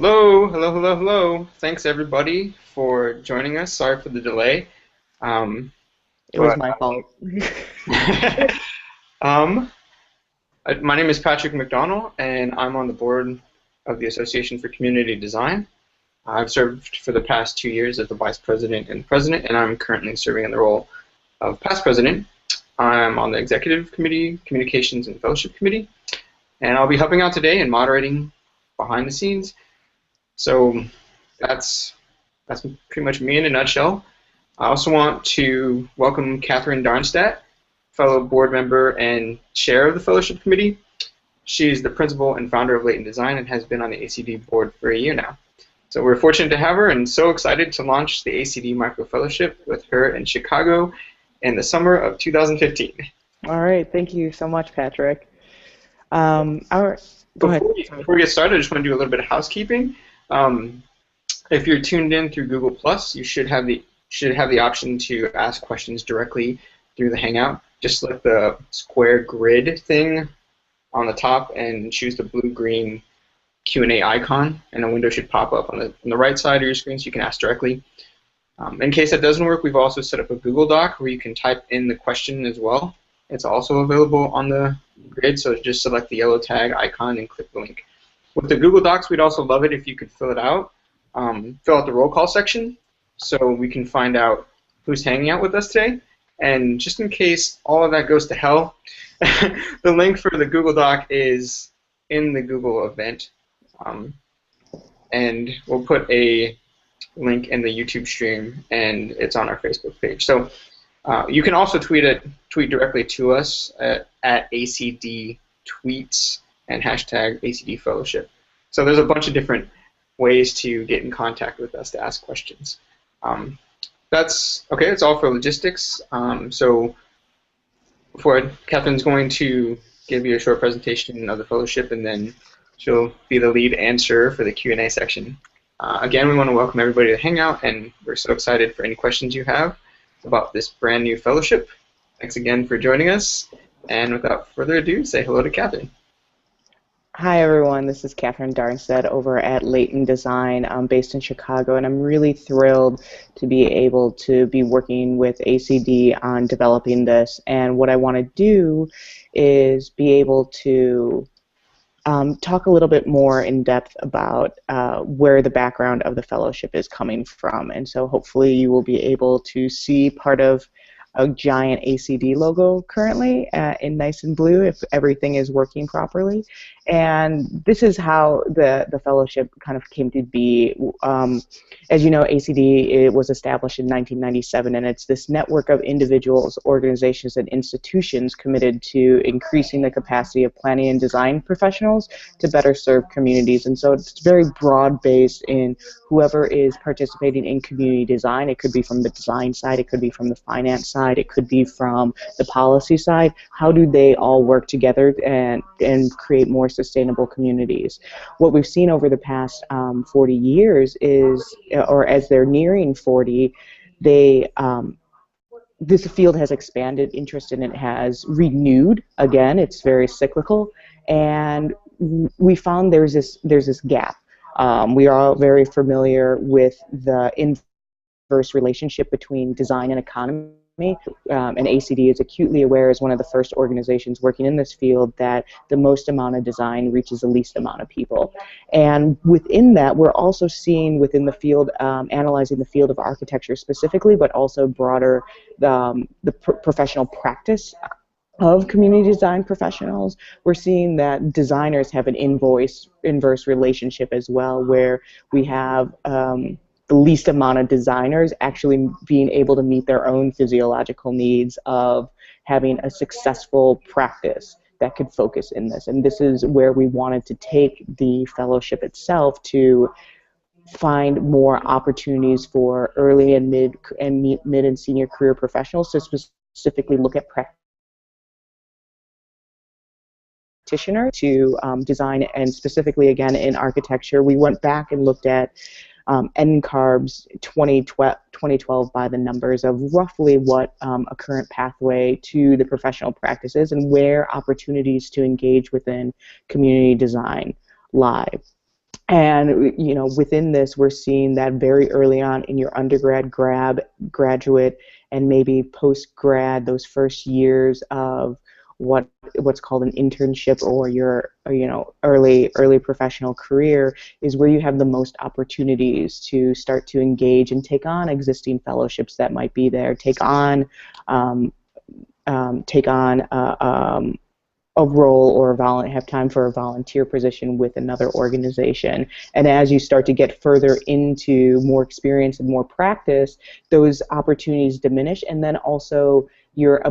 Hello, hello, hello, hello. Thanks everybody for joining us. Sorry for the delay. Um, It was but my fault. um, my name is Patrick McDonald, and I'm on the board of the Association for Community Design. I've served for the past 2 years as the vice president and president, and I'm currently serving in the role of past president. I'm on the executive committee, communications and fellowship committee, and I'll be helping out today and moderating behind the scenes. So that's that's pretty much me in a nutshell. I also want to welcome Catherine Darnstadt, fellow board member and chair of the Fellowship Committee. She's the principal and founder of Leighton Design and has been on the ACD board for a year now. So we're fortunate to have her and so excited to launch the ACD Micro Fellowship with her in Chicago in the summer of 2015. All right, thank you so much, Patrick. Our Go ahead. Sorry. Before we get started, I just want to do a little bit of housekeeping. Um, if you're tuned in through Google Plus, you should have the option to ask questions directly through the Hangout. Just select the square grid thing on the top and choose the blue-green Q&A icon, and a window should pop up on the right side of your screen so you can ask directly. In case that doesn't work, we've also set up a Google Doc where you can type in the question as well. It's also available on the grid, so just select the yellow tag icon and click the link. With the Google Docs, we'd also love it if you could fill out the roll call section so we can find out who's hanging out with us today. And just in case all of that goes to hell, the link for the Google Doc is in the Google event. And we'll put a link in the YouTube stream, and it's on our Facebook page. So you can also tweet directly to us at ACD Tweets and hashtag ACD Fellowship. So there's a bunch of different ways to get in contact with us to ask questions. That's okay. That's all for logistics. So Catherine's going to give you a short presentation of the fellowship, and then she'll be the lead answerer for the Q&A section. Again, we want to welcome everybody to Hangout, and we're so excited for any questions you have about this brand new fellowship. Thanks again for joining us. And without further ado, say hello to Catherine. Hi, everyone. This is Catherine Darnstead over at Leighton Design. I'm based in Chicago, and I'm really thrilled to be able to be working with ACD on developing this. And what I want to do is be able to talk a little bit more in depth about where the background of the fellowship is coming from. And so hopefully you will be able to see part of a giant ACD logo currently in nice and blue if everything is working properly. And this is how the fellowship kind of came to be. As you know, ACD was established in 1997, and it's this network of individuals, organizations, and institutions committed to increasing the capacity of planning and design professionals to better serve communities. And so it's very broad-based in whoever is participating in community design. It could be from the design side, it could be from the finance side, it could be from the policy side. How do they all work together and create more sustainable communities? What we've seen over the past 40 years is, or as they're nearing 40, this field has expanded, interest in it has renewed again. It's very cyclical, and we found there's this gap. We are all very familiar with the inverse relationship between design and economy. And ACD is acutely aware, as one of the first organizations working in this field, that the most amount of design reaches the least amount of people. And within that, we're also seeing within the field, analyzing the field of architecture specifically, but also broader the professional practice of community design professionals. We're seeing that designers have an inverse relationship as well, where we have the least amount of designers actually being able to meet their own physiological needs of having a successful practice that could focus in this. And this is where we wanted to take the fellowship itself, to find more opportunities for early and mid and senior career professionals to specifically look at practitioner to design, and specifically again in architecture. We went back and looked at NCARB's 2012 by the numbers of roughly what a current pathway to the professional practices and where opportunities to engage within community design lie. And within this, we're seeing that very early on in your undergrad, graduate, and maybe post-grad, those first years of what's called an internship, or your early professional career, is where you have the most opportunities to start to engage and take on existing fellowships that might be there, take on um, a role, or have time for a volunteer position with another organization. And as you start to get further into more experience and more practice, those opportunities diminish, and then also your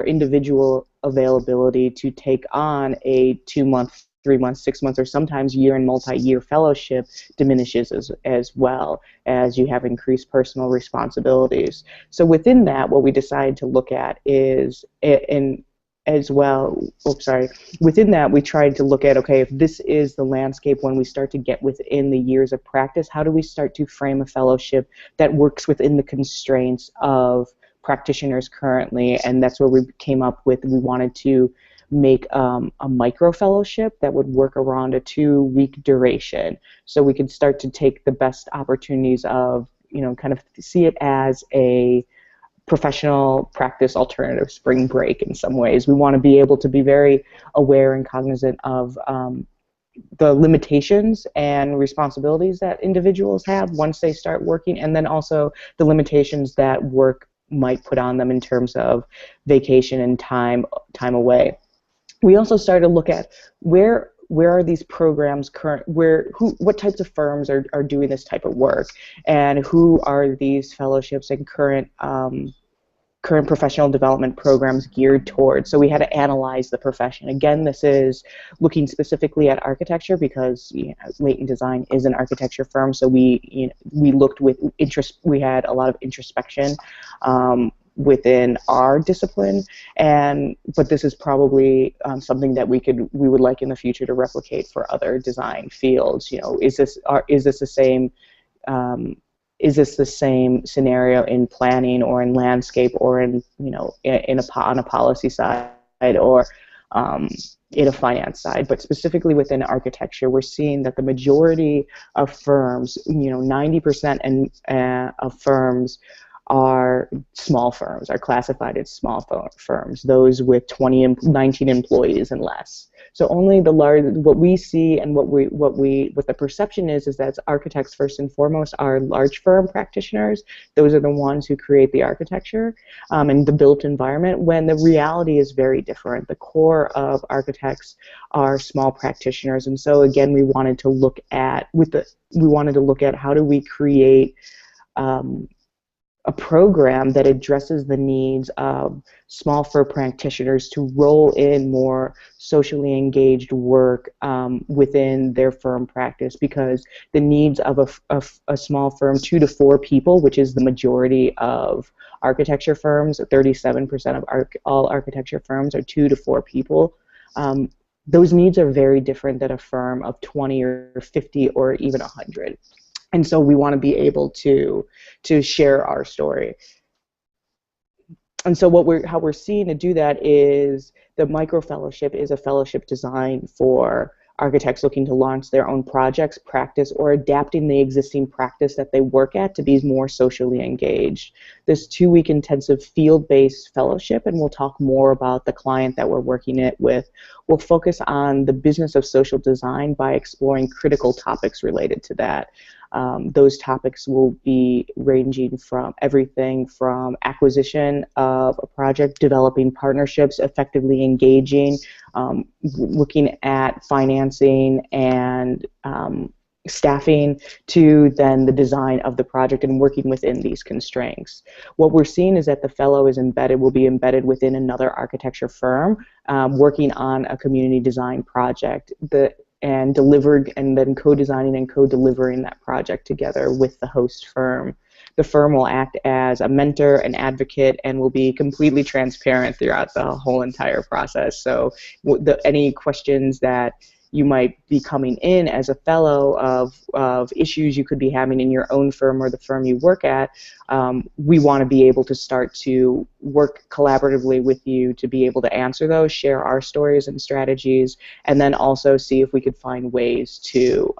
individual availability to take on a 2-month, 3 months, 6 months, or sometimes year and multi-year fellowship diminishes as well, as you have increased personal responsibilities. So within that, what we decided to look at is, as well, within that, we tried to look at, okay, if this is the landscape when we start to get within the years of practice, how do we start to frame a fellowship that works within the constraints of practitioners currently? And that's where we came up with, we wanted to make a micro fellowship that would work around a 2-week duration, so we could start to take the best opportunities of, kind of see it as a professional practice alternative spring break in some ways. We want to be able to be very aware and cognizant of the limitations and responsibilities that individuals have once they start working, and then also the limitations that work might put on them in terms of vacation and time away. We also started to look at where are these programs what types of firms are doing this type of work, and who are these fellowships and current professional development programs geared towards. So we had to analyze the profession. Again, this is looking specifically at architecture, because Leighton Design is an architecture firm. So we looked with interest. We had a lot of introspection within our discipline, but this is probably something that we would like in the future to replicate for other design fields. Is this the same? Is this the same scenario in planning, or in landscape, or on a policy side, or in a finance side? But specifically within architecture, we're seeing that the majority of firms, 90% of firms are small firms, are classified as small firms, those with 19 employees and less. So only the large, what we see and what the perception is that architects first and foremost are large firm practitioners. Those are the ones who create the architecture and the built environment, when the reality is very different. The core of architects are small practitioners, and so again, we wanted to look at how do we create a program that addresses the needs of small firm practitioners to roll in more socially engaged work within their firm practice, because the needs of a small firm, 2 to 4 people, which is the majority of architecture firms, 37% of all architecture firms are 2 to 4 people. Those needs are very different than a firm of 20 or 50 or even 100. And so we want to be able to share our story. And so how we're seeing to do that is the micro fellowship is a fellowship designed for architects looking to launch their own projects, practice, or adapting the existing practice that they work at to be more socially engaged. This 2-week intensive field-based fellowship, and we'll talk more about the client that we're working it with, will focus on the business of social design by exploring critical topics related to that. Those topics will be ranging from everything from acquisition of a project, developing partnerships, effectively engaging, looking at financing and staffing, to then the design of the project and working within these constraints. What we're seeing is that the fellow will be embedded within another architecture firm working on a community design project. And delivered, and then co-designing and co-delivering that project together with the host firm. The firm will act as a mentor, an advocate, and will be completely transparent throughout the whole entire process. So any questions that you might be coming in as a fellow of issues you could be having in your own firm or the firm you work at, we want to be able to start to work collaboratively with you to be able to answer those, share our stories and strategies, and then also see if we could find ways to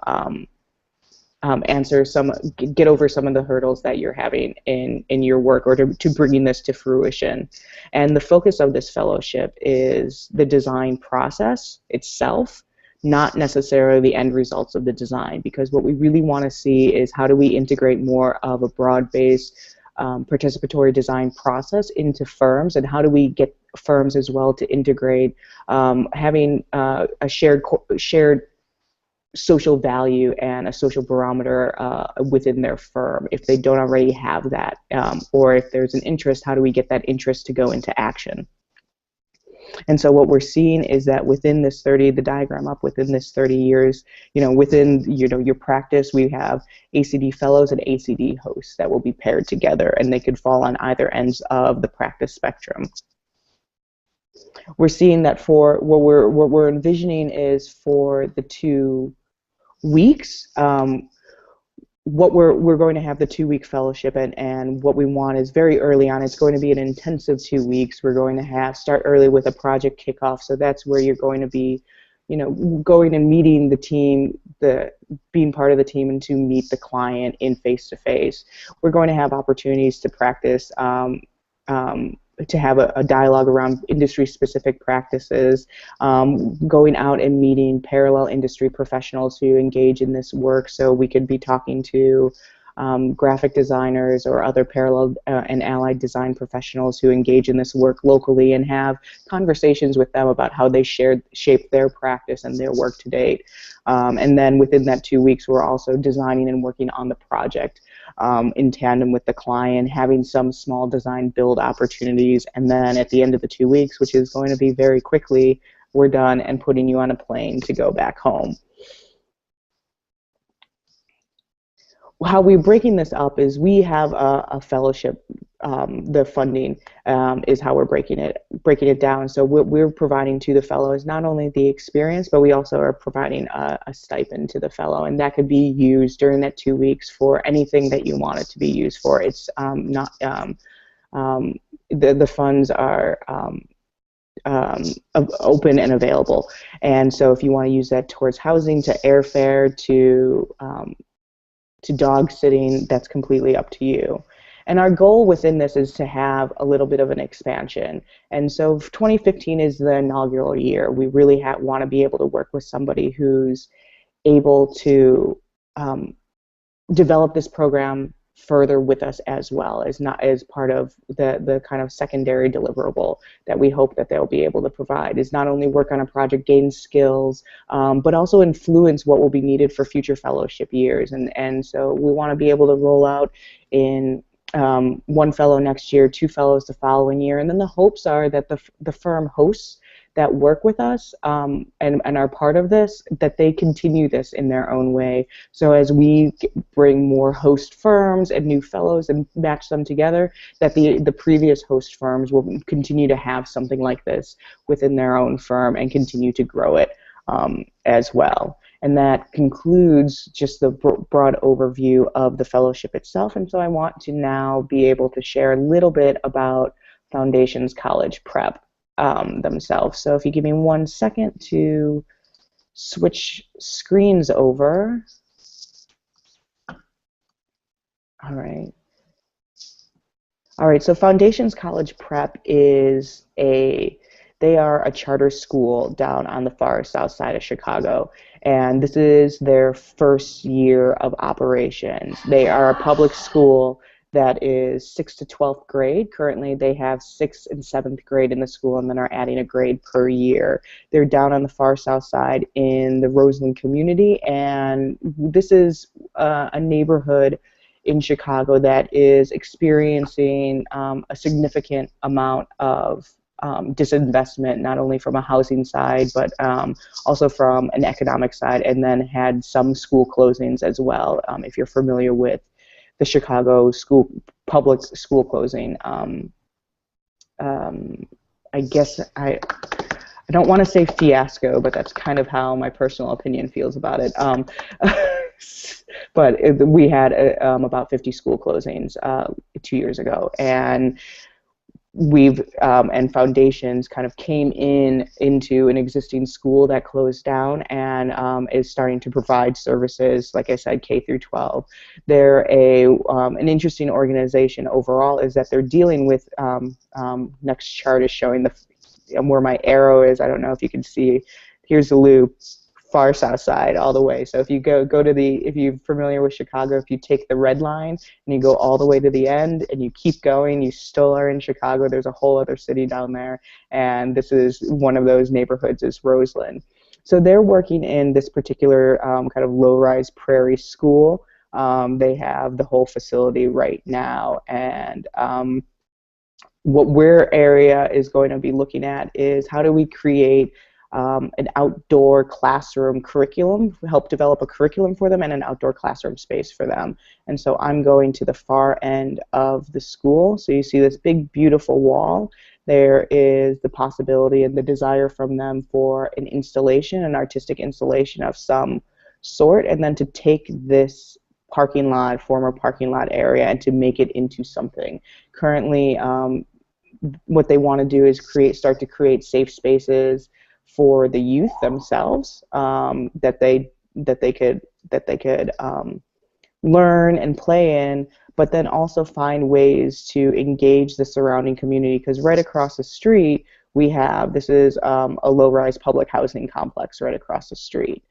get over some of the hurdles that you're having in your work, or to bringing this to fruition. And the focus of this fellowship is the design process itself, not necessarily the end results of the design, because what we really want to see is how do we integrate more of a broad-based participatory design process into firms, and how do we get firms as well to integrate having a shared social value and a social barometer within their firm, if they don't already have that, or if there's an interest, how do we get that interest to go into action? And so what we're seeing is that within this 30, the diagram up, within this 30 years, within your practice, we have ACD fellows and ACD hosts that will be paired together, and they could fall on either ends of the practice spectrum. We're seeing that for what we're envisioning is for the 2 weeks. What we're going to have the 2-week fellowship, and what we want is very early on. It's going to be an intensive 2 weeks. We're going to start early with a project kickoff. So that's where you're going to be, going and meeting the team, being part of the team, and to meet the client in face-to-face. We're going to have opportunities to practice. To have a dialogue around industry-specific practices, going out and meeting parallel industry professionals who engage in this work. So we could be talking to graphic designers or other parallel and allied design professionals who engage in this work locally, and have conversations with them about how they shape their practice and their work to date. And then within that 2 weeks, we're also designing and working on the project in tandem with the client, having some small design build opportunities, and then at the end of the 2 weeks, which is going to be very quickly, we're done and putting you on a plane to go back home. How we're breaking this up is we have a fellowship. The funding is how we're breaking it down. So what we're providing to the fellow is not only the experience, but we also are providing a stipend to the fellow, and that could be used during that 2 weeks for anything that you want it to be used for. It's not the funds are open and available, and so if you want to use that towards housing, to airfare, to dog sitting, that's completely up to you. And our goal within this is to have a little bit of an expansion. And so 2015 is the inaugural year. We really want to be able to work with somebody who's able to develop this program further with us as well, as not as part of the kind of secondary deliverable that we hope that they'll be able to provide, is not only work on a project, gain skills, but also influence what will be needed for future fellowship years. And so we want to be able to roll out in 1 fellow next year, 2 fellows the following year, and then the hopes are that the firm hosts that work with us and are part of this, that they continue this in their own way. So as we bring more host firms and new fellows and match them together, that the previous host firms will continue to have something like this within their own firm and continue to grow it as well. And that concludes just the broad overview of the fellowship itself. And so I want to now be able to share a little bit about Foundations College Prep themselves. So if you give me 1 second to switch screens over. All right. All right, so Foundations College Prep is they are a charter school down on the far south side of Chicago, and this is their first year of operations. They are a public school that is 6th to 12th grade. Currently, they have 6th and 7th grade in the school, and then are adding a grade per year. They're down on the far south side in the Roseland community, and this is a neighborhood in Chicago that is experiencing a significant amount of disinvestment, not only from a housing side, but also from an economic side, and then had some school closings as well. If you're familiar with the Chicago public school closing, I guess I don't want to say fiasco, but that's kind of how my personal opinion feels about it. But we had about 50 school closings 2 years ago, and we've and foundations kind of came into an existing school that closed down and is starting to provide services, like I said, K through 12. They're an interesting organization overall, is that they're dealing with, next chart is showing where my arrow is. I don't know if you can see, here's the loop, far south side all the way. So if you go to if you're familiar with Chicago, if you take the red line and you go all the way to the end and you keep going, you still are in Chicago. There's a whole other city down there, and this is one of those neighborhoods is Roseland. So they're working in this particular kind of low-rise prairie school. They have the whole facility right now, and what we're area is going to be looking at is how do we create an outdoor classroom curriculum, help develop a curriculum for them and an outdoor classroom space for them. And so I'm going to the far end of the school. So you see this big, beautiful wall. There is the possibility and the desire from them for an installation, an artistic installation of some sort, and then to take this parking lot, former parking lot area, and to make it into something. Currently, what they want to do is start to create safe spaces for the youth themselves, that they could learn and play in, but then also find ways to engage the surrounding community. Because right across the street we have, this is a low-rise public housing complex right across the street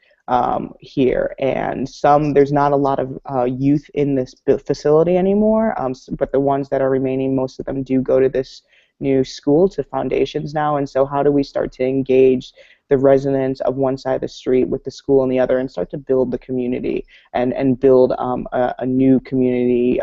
here, and there's not a lot of youth in this facility anymore, but the ones that are remaining, most of them do go to this new school, to Foundations now. And so how do we start to engage the residents of one side of the street with the school on the other, and start to build the community and build a new community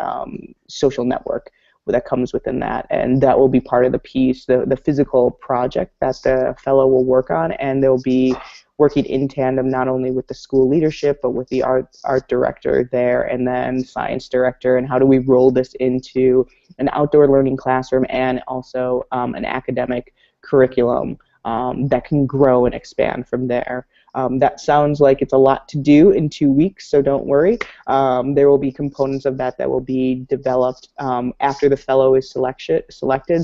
social network that comes within that. And that will be part of the piece, the physical project that the fellow will work on, and they'll be working in tandem not only with the school leadership but with the art director there, and then science director, and how do we roll this into an outdoor learning classroom and also an academic curriculum that can grow and expand from there. That sounds like it's a lot to do in 2 weeks, so don't worry. There will be components of that will be developed after the fellow is selected,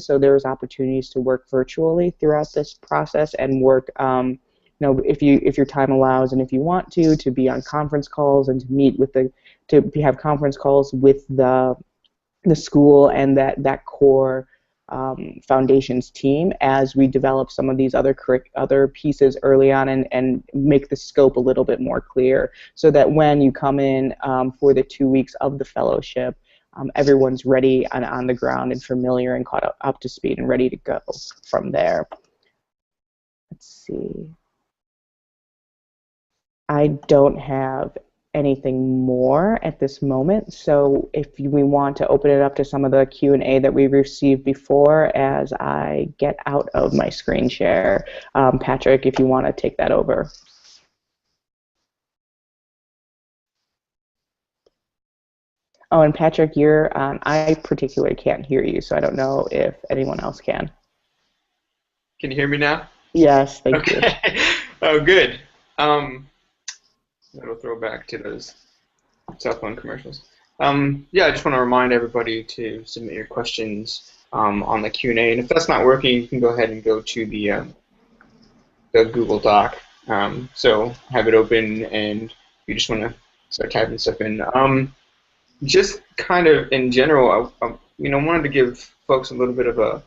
so there's opportunities to work virtually throughout this process and work if your time allows and if you want to be on conference calls and to meet with have conference calls with the school and that core Foundations team as we develop some of these other pieces early on, and make the scope a little bit more clear, so that when you come in for the 2 weeks of the fellowship, everyone's ready and on the ground and familiar and caught up to speed and ready to go from there. Let's see. I don't have anything more at this moment, so if we want to open it up to some of the Q&A that we received before as I get out of my screen share. Patrick, if you want to take that over. Oh, and Patrick, I particularly can't hear you, so I don't know if anyone else can. Can you hear me now? Yes, thank you. Oh, good. That'll throw back to those cell phone commercials. Yeah, I just want to remind everybody to submit your questions on the Q&A, and if that's not working, you can go ahead and go to the Google Doc. So have it open, and you just want to start typing stuff in. Just kind of in general, I wanted to give folks a little bit of a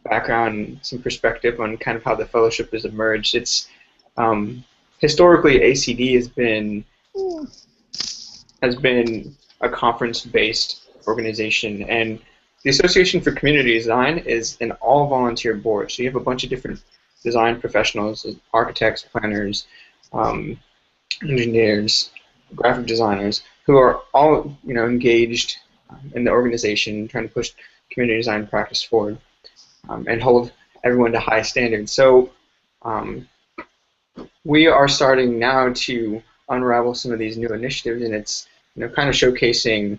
background, some perspective on kind of how the fellowship has emerged. It's historically, ACD has been a conference-based organization, and the Association for Community Design is an all-volunteer board. So you have a bunch of different design professionals, architects, planners, engineers, graphic designers, who are all engaged in the organization, trying to push community design practice forward and hold everyone to high standards. So we are starting now to unravel some of these new initiatives, and it's kind of showcasing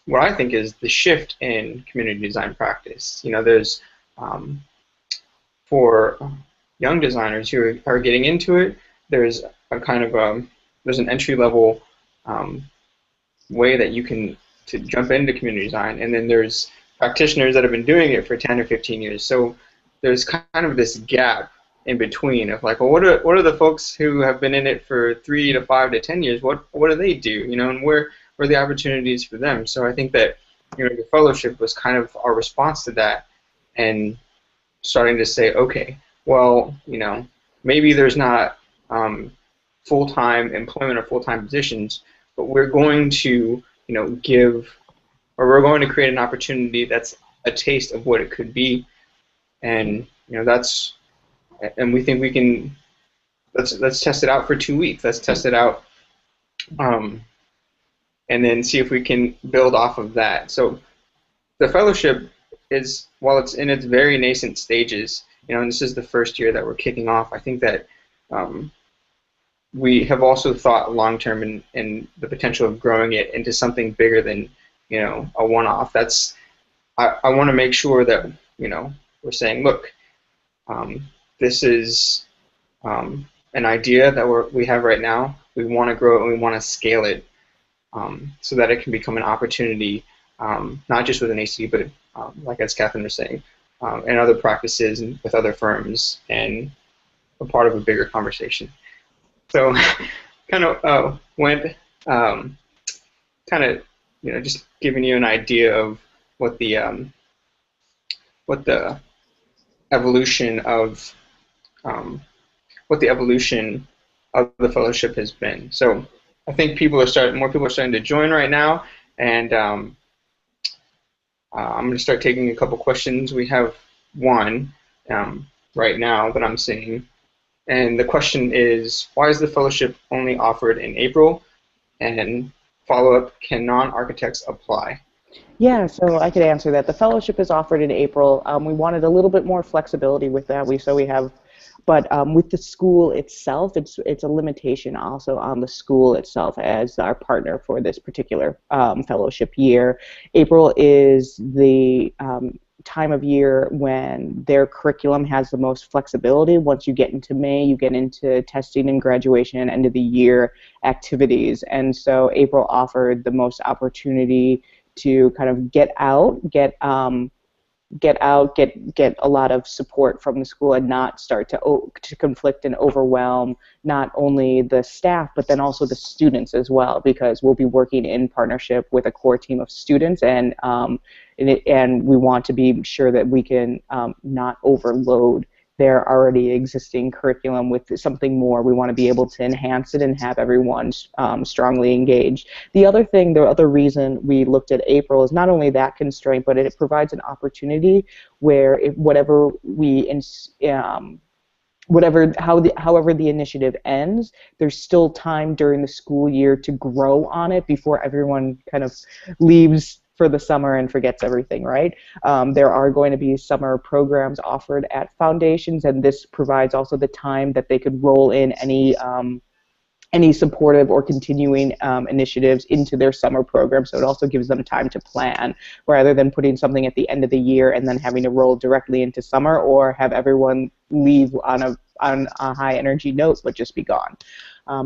what I think is the shift in community design practice. There's for young designers who are getting into it, there's a kind of there's an entry-level way that you can jump into community design, and then there's practitioners that have been doing it for 10 or 15 years. So there's kind of this gap in between of like, well, what are the folks who have been in it for 3 to 5 to 10 years? What do they do? And where are the opportunities for them? So I think that the fellowship was kind of our response to that, and starting to say, okay, well, maybe there's not full-time employment or full-time positions, but we're going to give, or we're going to create an opportunity that's a taste of what it could be, and and we think we can. Let's test it out for 2 weeks. Let's test it out, and then see if we can build off of that. So the fellowship is, while it's in its very nascent stages, and this is the first year that we're kicking off, I think that we have also thought long term in the potential of growing it into something bigger than a one-off. I want to make sure that we're saying, look, this is an idea that we have right now. We want to grow it and we want to scale it so that it can become an opportunity, not just with an ACD, but like as Catherine was saying, and other practices and with other firms, and a part of a bigger conversation. So kind of went just giving you an idea of what the evolution of the fellowship has been. So I think more people are starting to join right now, and I'm going to start taking a couple questions. We have one right now that I'm seeing, and the question is, why is the fellowship only offered in April? And follow-up, can non-architects apply? Yeah, so I could answer that. The fellowship is offered in April. We wanted a little bit more flexibility with that. But with the school itself, it's a limitation also on the school itself as our partner for this particular fellowship year. April is the time of year when their curriculum has the most flexibility. Once you get into May, you get into testing and graduation and end of the year activities. And so April offered the most opportunity to kind of get a lot of support from the school, and not start to conflict and overwhelm not only the staff but then also the students as well, because we'll be working in partnership with a core team of students, and we want to be sure that we can not overload their already existing curriculum with something more. We want to be able to enhance it and have everyone strongly engaged. The other reason we looked at April is not only that constraint, but it provides an opportunity where however the initiative ends, there's still time during the school year to grow on it before everyone kind of leaves for the summer and forgets everything, right? There are going to be summer programs offered at foundations, and this provides also the time that they could roll in any supportive or continuing initiatives into their summer program. So it also gives them time to plan, rather than putting something at the end of the year and then having to roll directly into summer, or have everyone leave on a high energy note but just be gone.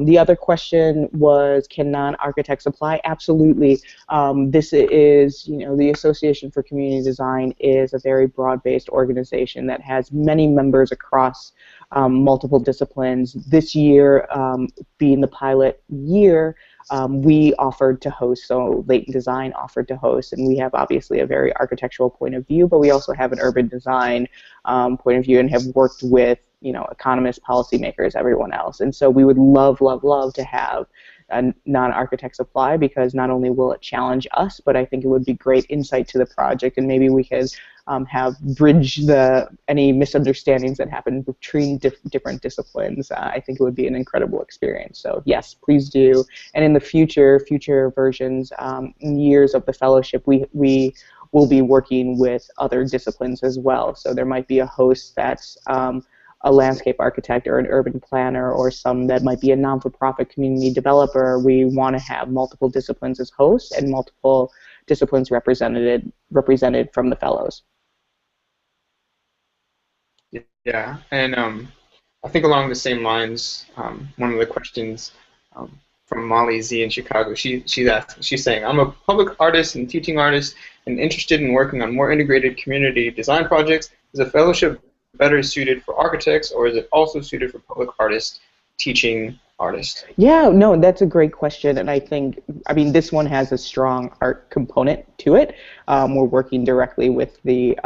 The other question was, can non-architects apply? Absolutely. This is, the Association for Community Design is a very broad-based organization that has many members across multiple disciplines. This year, being the pilot year, we offered to host, so Leighton Design offered to host, and we have obviously a very architectural point of view, but we also have an urban design point of view, and have worked with economists, policymakers, everyone else. And so we would love, love, love to have non-architects apply, because not only will it challenge us, but I think it would be great insight to the project, and maybe we could bridge any misunderstandings that happen between different disciplines. I think it would be an incredible experience. So yes, please do. And in the future versions, years of the fellowship, we will be working with other disciplines as well. So there might be a host that's a landscape architect or an urban planner, or some that might be a non-for-profit community developer. We want to have multiple disciplines as hosts and multiple disciplines represented from the fellows. Yeah, and I think along the same lines, one of the questions from Molly Z in Chicago. She's saying, I'm a public artist and teaching artist and interested in working on more integrated community design projects. Is a fellowship better suited for architects, or is it also suited for public artists teaching artists? Yeah, no, that's a great question, and I mean, this one has a strong art component to it. We're working directly with the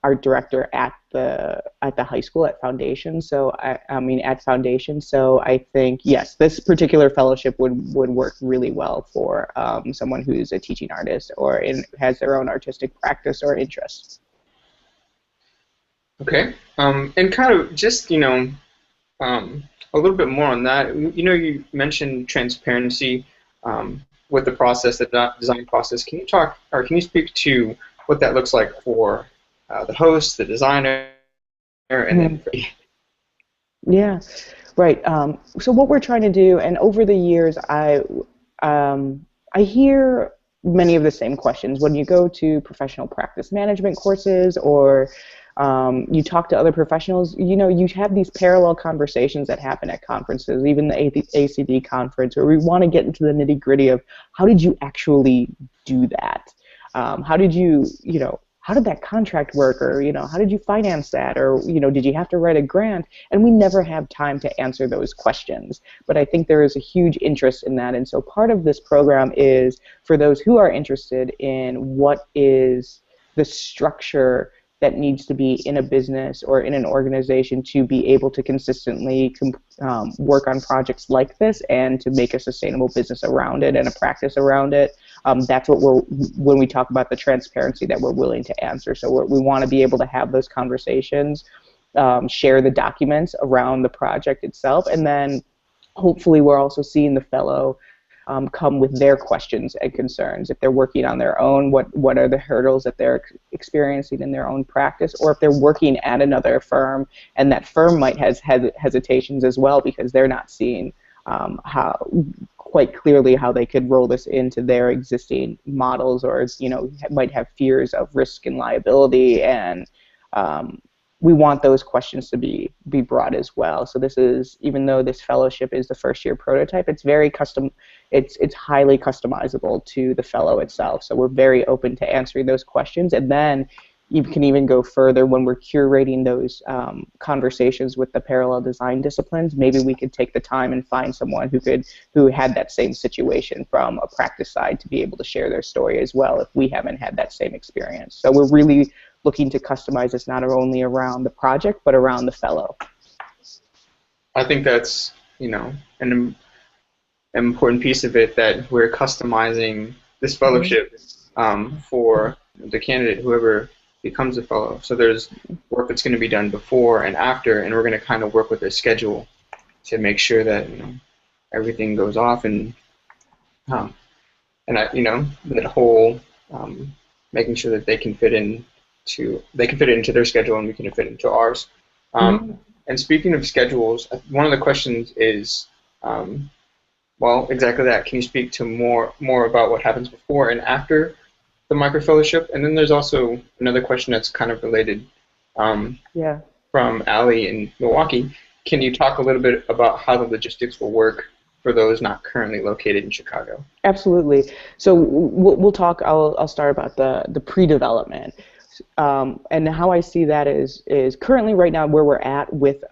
art director at the high school at Foundation. So I mean at Foundation. So I think yes, this particular fellowship would work really well for someone who's a teaching artist or has their own artistic practice or interest. Okay, and kind of just a little bit more on that. You mentioned transparency with the process, the design process. Can you talk, or can you speak to what that looks like for the host, the designer, and then for yeah, right. So what we're trying to do, and over the years, I hear many of the same questions when you go to professional practice management courses or you talk to other professionals. You have these parallel conversations that happen at conferences, even the ACD conference, where we want to get into the nitty-gritty of how did you actually do that? How did how did that contract work, or how did you finance that, or did you have to write a grant? And we never have time to answer those questions. But I think there is a huge interest in that, and so part of this program is for those who are interested in what is the structure that needs to be in a business or in an organization to be able to consistently work on projects like this and to make a sustainable business around it and a practice around it. That's what when we talk about the transparency that we're willing to answer. So we want to be able to have those conversations, share the documents around the project itself, and then hopefully we're also seeing the fellow come with their questions and concerns. If they're working on their own, what are the hurdles that they're experiencing in their own practice, or if they're working at another firm and that firm might have hesitations as well because they're not seeing quite clearly how they could roll this into their existing models, or might have fears of risk and liability, and we want those questions to be brought as well. So this is, even though this fellowship is the first year prototype, it's very custom. It's highly customizable to the fellow itself. So we're very open to answering those questions, and then you can even go further when we're curating those conversations with the parallel design disciplines. Maybe we could take the time and find someone who had that same situation from a practice side to be able to share their story as well if we haven't had that same experience. So we're really looking to customize this not only around the project but around the fellow. I think that's an important piece of it, that we're customizing this fellowship for the candidate, whoever becomes a fellow. So there's work that's going to be done before and after, and we're going to kind of work with their schedule to make sure that everything goes off, and that whole making sure that they can fit it into their schedule and we can fit it into ours. And speaking of schedules, one of the questions is, well, exactly that. Can you speak to more about what happens before and after the microfellowship? And then there's also another question that's kind of related from Allie in Milwaukee. Can you talk a little bit about how the logistics will work for those not currently located in Chicago? Absolutely. So we'll talk. I'll start about the pre-development. And how I see that is currently right now where we're at with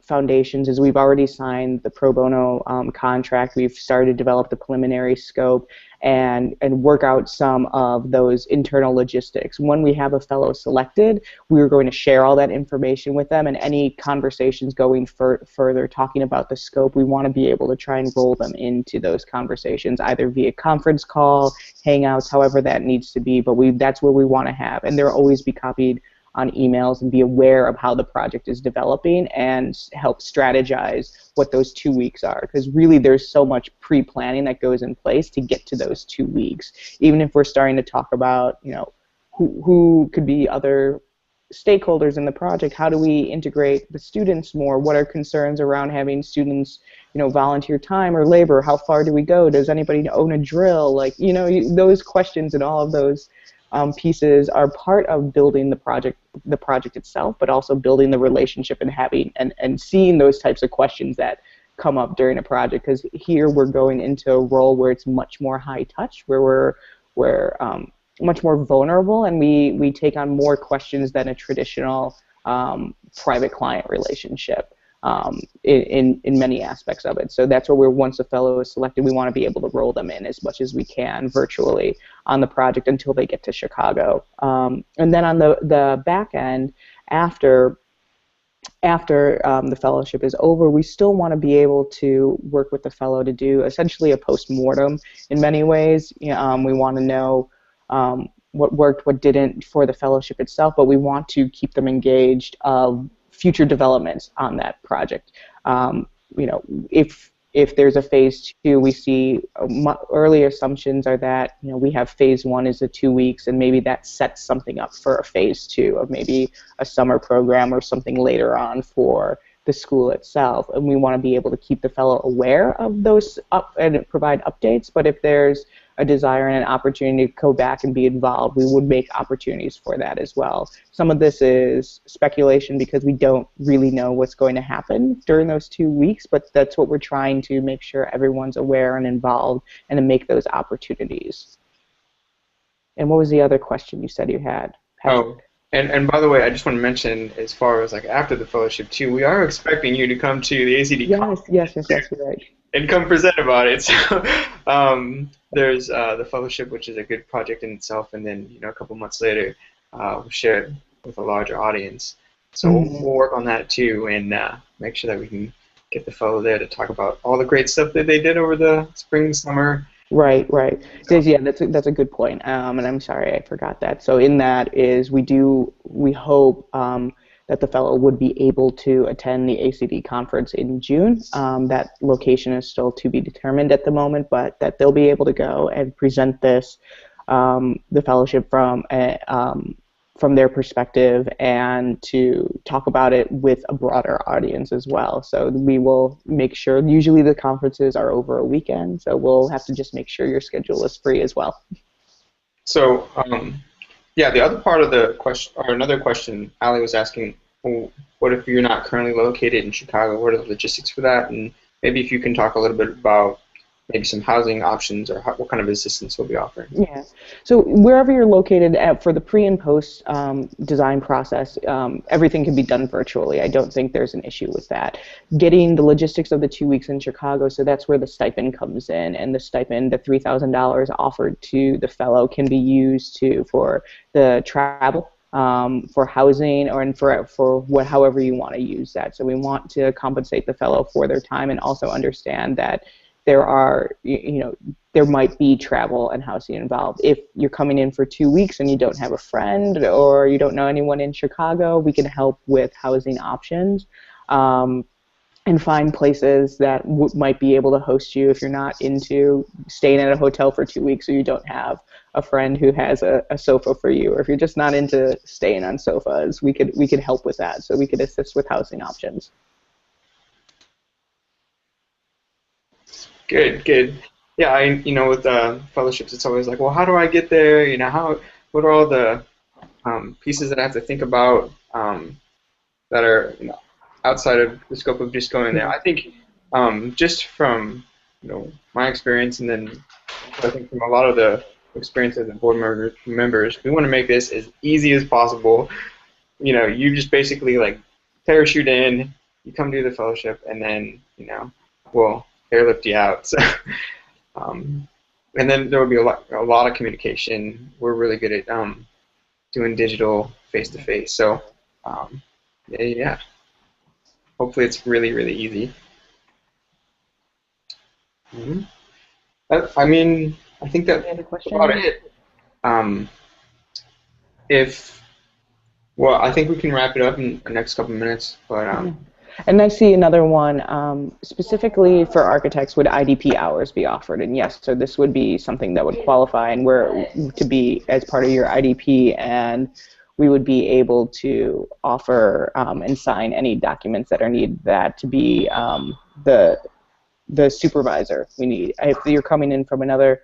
foundations is we've already signed the pro bono contract. We've started to develop the preliminary scope and work out some of those internal logistics. When we have a fellow selected, we're going to share all that information with them, and any conversations going further talking about the scope, we want to be able to try and roll them into those conversations, either via conference call, hangouts, however that needs to be, but that's where we want to have, and they'll always be copied on emails and be aware of how the project is developing and help strategize what those 2 weeks are, because really there's so much pre-planning that goes in place to get to those 2 weeks. Even if we're starting to talk about who could be other stakeholders in the project, how do we integrate the students more, what are concerns around having students volunteer time or labor, how far do we go, does anybody own a drill, those questions and all of those pieces are part of building the project itself, but also building the relationship and having and seeing those types of questions that come up during a project, because here we're going into a role where it's much more high touch, where we're much more vulnerable, and we take on more questions than a traditional private client relationship in many aspects of it. So that's where once a fellow is selected, we want to be able to roll them in as much as we can virtually on the project until they get to Chicago. And then on the back end, after the fellowship is over, we still want to be able to work with the fellow to do essentially a post-mortem in many ways. We want to know what worked, what didn't for the fellowship itself, but we want to keep them engaged of future developments on that project. If there's a phase 2, we see early assumptions are that we have phase 1 is the 2 weeks, and maybe that sets something up for a phase 2 of maybe a summer program or something later on for the school itself. And we want to be able to keep the fellow aware of those and provide updates. But if there's a desire and an opportunity to go back and be involved, we would make opportunities for that as well. Some of this is speculation because we don't really know what's going to happen during those 2 weeks, but that's what we're trying to make sure everyone's aware and involved and to make those opportunities. And what was the other question you said you had, Patrick? Oh, and by the way, I just want to mention, as far as like after the fellowship too, we are expecting you to come to the ACD conference. Yes, you're right. And come present about it. So there's the fellowship, which is a good project in itself, and then a couple months later, we'll share it with a larger audience. So we'll work on that too, and make sure that we can get the fellow there to talk about all the great stuff that they did over the spring, summer. Right. Yeah, that's a good point, and I'm sorry I forgot that. So in that is we hope that the fellow would be able to attend the ACD conference in June. That location is still to be determined at the moment, but that they'll be able to go and present this, the fellowship from their perspective, and to talk about it with a broader audience as well. So we will make sure, usually the conferences are over a weekend, so we'll have to just make sure your schedule is free as well. So, yeah, the other part of the question, or another question, Ali was asking, well, what if you're not currently located in Chicago? What are the logistics for that? And maybe if you can talk a little bit about maybe some housing options, or what kind of assistance we'll be offering. Yeah. So wherever you're located for the pre and post design process, everything can be done virtually. I don't think there's an issue with that. Getting the logistics of the 2 weeks in Chicago, so that's where the stipend comes in, and the stipend, the $3,000 offered to the fellow, can be used for the travel, for housing, or for however you want to use that. So we want to compensate the fellow for their time, and also understand that there might be travel and housing involved. If you're coming in for 2 weeks and you don't have a friend or you don't know anyone in Chicago, we can help with housing options, and find places that might be able to host you if you're not into staying at a hotel for 2 weeks, or you don't have a friend who has a sofa for you, or if you're just not into staying on sofas, we could help with that. So we could assist with housing options. Good. Yeah, with fellowships, it's always like, well, how do I get there? What are all the pieces that I have to think about that are outside of the scope of just going there? I think just from my experience, and then I think from a lot of the experiences of board members, we want to make this as easy as possible. You just basically like parachute in, you come do the fellowship, and then we'll airlift you out. So, and then there will be a lot of communication. We're really good at doing digital face-to-face. So, yeah. Hopefully it's really, really easy. I think that's about it. I think we can wrap it up in the next couple of minutes, but. And I see another one, specifically for architects, would IDP hours be offered? And yes, so this would be something that would qualify and to be as part of your IDP, and we would be able to offer and sign any documents that are needed that to be the supervisor we need. If you're coming in from another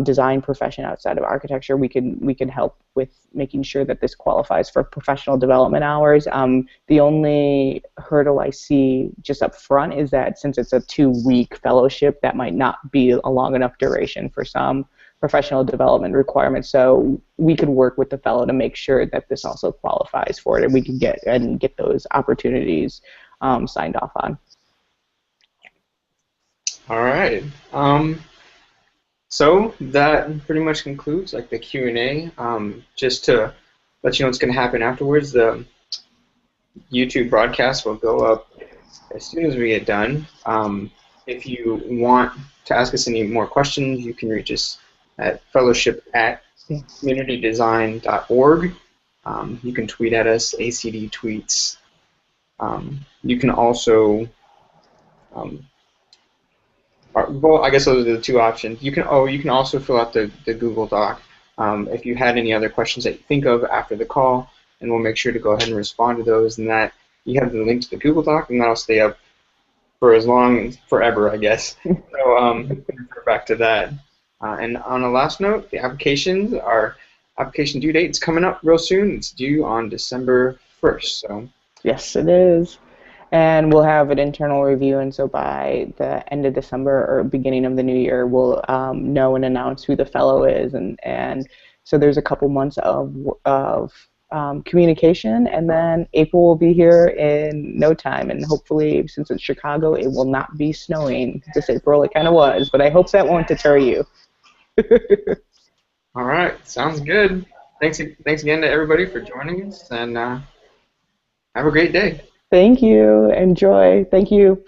design profession outside of architecture, we can help with making sure that this qualifies for professional development hours. The only hurdle I see just up front is that since it's a 2-week fellowship, that might not be a long enough duration for some professional development requirements. So we could work with the fellow to make sure that this also qualifies for it, and we can get those opportunities signed off on. All right. So that pretty much concludes like the Q&A. Just to let you know what's going to happen afterwards, the YouTube broadcast will go up as soon as we get done. If you want to ask us any more questions, you can reach us at fellowship@communitydesign.org. You can tweet at us, ACD tweets. You can also well, I guess those are the two options. You can also fill out the Google Doc if you had any other questions that you think of after the call, and we'll make sure to go ahead and respond to those. And that you have the link to the Google Doc, and that'll stay up for as long forever, I guess. So refer back to that. And on a last note, the our application due date is coming up real soon. It's due on December 1st. So yes, it is. And we'll have an internal review, and so by the end of December or beginning of the new year, we'll know and announce who the fellow is, and so there's a couple months of communication, and then April will be here in no time, and hopefully, since it's Chicago, it will not be snowing this April. It kind of was, but I hope that won't deter you. All right, sounds good. Thanks again to everybody for joining us, and have a great day. Thank you. Enjoy. Thank you.